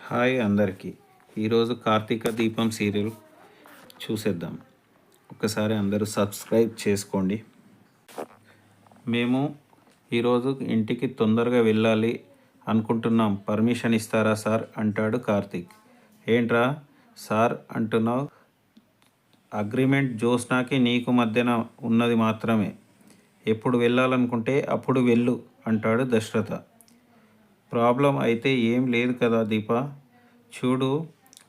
Hi అందరికీ. ఈరోజు కార్తీక దీపం సీరియల్ చూసేద్దాం. ఒకసారి అందరూ సబ్స్క్రైబ్ చేసుకోండి. మేము ఈరోజు ఇంటికి తొందరగా వెళ్ళాలి అనుకుంటున్నాం, పర్మిషన్ ఇస్తారా సార్ అంటాడు కార్తీక్. ఏంట్రా సార్ అంటున్నావు? అగ్రిమెంట్ జ్యోత్స్నాకి నీకు మధ్యన ఉన్నది మాత్రమే. ఎప్పుడు వెళ్ళాలనుకుంటే అప్పుడు వెళ్ళు అంటాడు దశరథ. ప్రాబ్లం అయితే ఏం లేదు కదా దీపా. చూడు,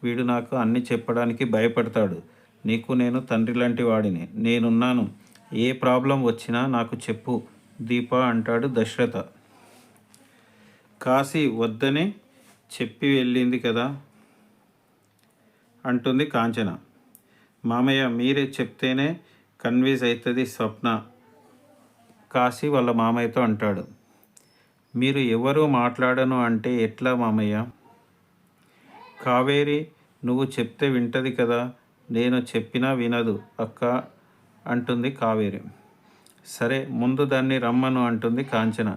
వీడు నాకు అన్నీ చెప్పడానికి భయపడతాడు. నీకు నేను తండ్రి లాంటి వాడిని, నేనున్నాను. ఏ ప్రాబ్లం వచ్చినా నాకు చెప్పు దీపా అంటాడు దశరథ. కాశీ వద్దని చెప్పి వెళ్ళింది కదా అంటుంది కాంచన. మామయ్య మీరే చెప్తేనే కన్విన్స్ అవుతుంది స్వప్న, కాశీ వాళ్ళ మామయ్యతో అంటాడు. మీరు ఎవరు మాట్లాడను అంటే ఎట్లా మామయ్య? కావేరి నువ్వు చెప్తే వింటది కదా, నేను చెప్పినా వినదు అక్క అంటుంది కావేరి. సరే ముందు దాన్ని రమ్మను అంటుంది కాంచన.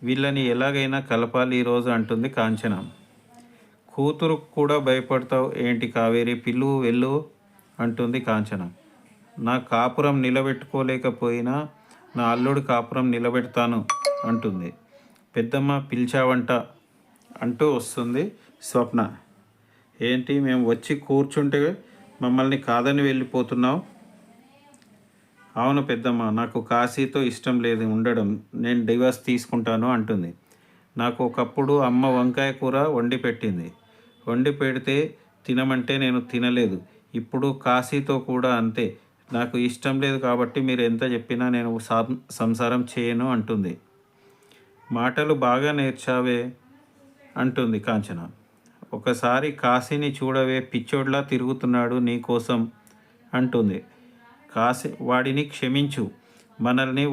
వీళ్ళని ఎలాగైనా కలపాలి ఈరోజు అంటుంది కాంచన. కూతురు కూడా భయపడతావు ఏంటి కావేరి, పిల్లు వెళ్ళు అంటుంది కాంచన. నా కాపురం నిలబెట్టుకోలేకపోయినా నా అల్లుడు కాపురం నిలబెడతాను అంటుంది. పెద్దమ్మ పిలిచావంట అంటూ వస్తుంది స్వప్న. ఏంటి మేము వచ్చి కూర్చుంటే మమ్మల్ని కాదని వెళ్ళిపోతున్నావు? అవును పెద్దమ్మ, నాకు కాశీతో ఇష్టం లేదు ఉండడం, నేను డివోర్స్ తీసుకుంటాను అంటుంది. నాకు ఒకప్పుడు అమ్మ వంకాయ కూర వండి పెట్టింది, వండి పెడితే తినమంటే నేను తినలేదు. ఇప్పుడు కాశీతో కూడా అంతే, నాకు ఇష్టం లేదు కాబట్టి మీరు ఎంత చెప్పినా నేను సంసారం చేయను అంటుంది. మాటలు బాగా నేర్చావే అంటుంది కాంచన. ఒకసారి కాశీని చూడవే, పిచ్చోడ్లా తిరుగుతున్నాడు నీ కోసం అంటుంది. కాశీ వాడిని క్షమించు, మనల్ని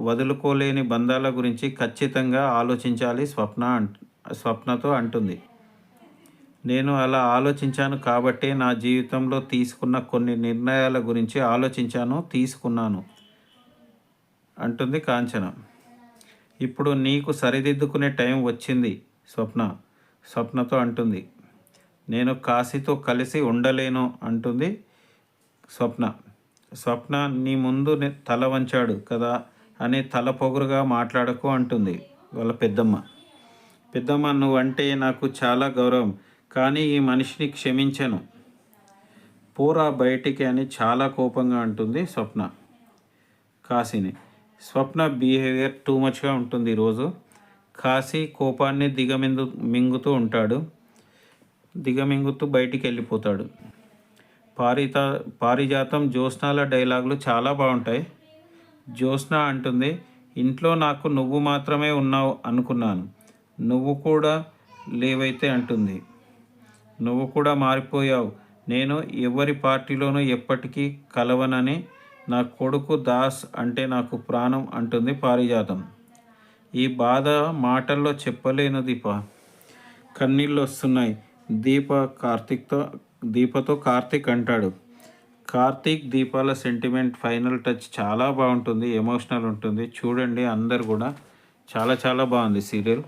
వదులుకోలేని బంధాల గురించి ఖచ్చితంగా ఆలోచించాలి స్వప్నతో అంటుంది. నేను అలా ఆలోచించాను కాబట్టే నా జీవితంలో తీసుకున్న కొన్ని నిర్ణయాల గురించి తీసుకున్నాను అంటుంది కాంచన. ఇప్పుడు నీకు సరిదిద్దుకునే టైం వచ్చింది స్వప్నతో అంటుంది. నేను కాశీతో కలిసి ఉండలేను అంటుంది స్వప్న నీ ముందు తల వంచాడు కదా అని తల పొగురుగా మాట్లాడకు అంటుంది వాళ్ళ పెద్దమ్మ నువ్వంటే నాకు చాలా గౌరవం, కానీ ఈ మనిషిని క్షమించను, పోరా బయటికి అని చాలా కోపంగా అంటుంది స్వప్న కాశీని. స్వప్న బిహేవియర్ టూ మచ్గా ఉంటుంది ఈరోజు. కాశీ కోపాన్ని దిగమింగుతూ బయటికి వెళ్ళిపోతాడు. పారిజాతం జ్యోత్స్నాల డైలాగులు చాలా బాగుంటాయి. జ్యోత్స్న అంటుంది, ఇంట్లో నాకు నువ్వు మాత్రమే ఉన్నావు అనుకున్నాను, నువ్వు కూడా లేవైతే అంటుంది. నువ్వు కూడా మారిపోయావు, నేను ఎవరి పార్టీలోనూ ఎప్పటికీ కలవనని, నా కొడుకు దాస్ అంటే నాకు ప్రాణం అంటుంది పారిజాతం. ఈ బాధ మాటల్లో చెప్పలేను దీప, కన్నీళ్ళు వస్తున్నాయి. దీపతో కార్తీక్ అంటాడు. కార్తీక్ దీపాల సెంటిమెంట్ ఫైనల్ టచ్ చాలా బాగుంటుంది, ఎమోషనల్ ఉంటుంది. చూడండి అందరు కూడా, చాలా చాలా బాగుంది సీరియల్.